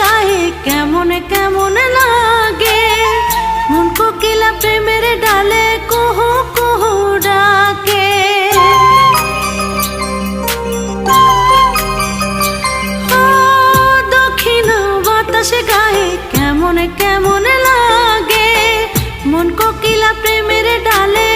গায়ে কেমন কেমন লাগে, মন কোকিলা প্রেমের ডালে কুহু কুহু ডাকে। ও দক্ষিণ বাতাস গায়ে কেমন কেমন লাগে, মন কোকিলা প্রেমের ডালে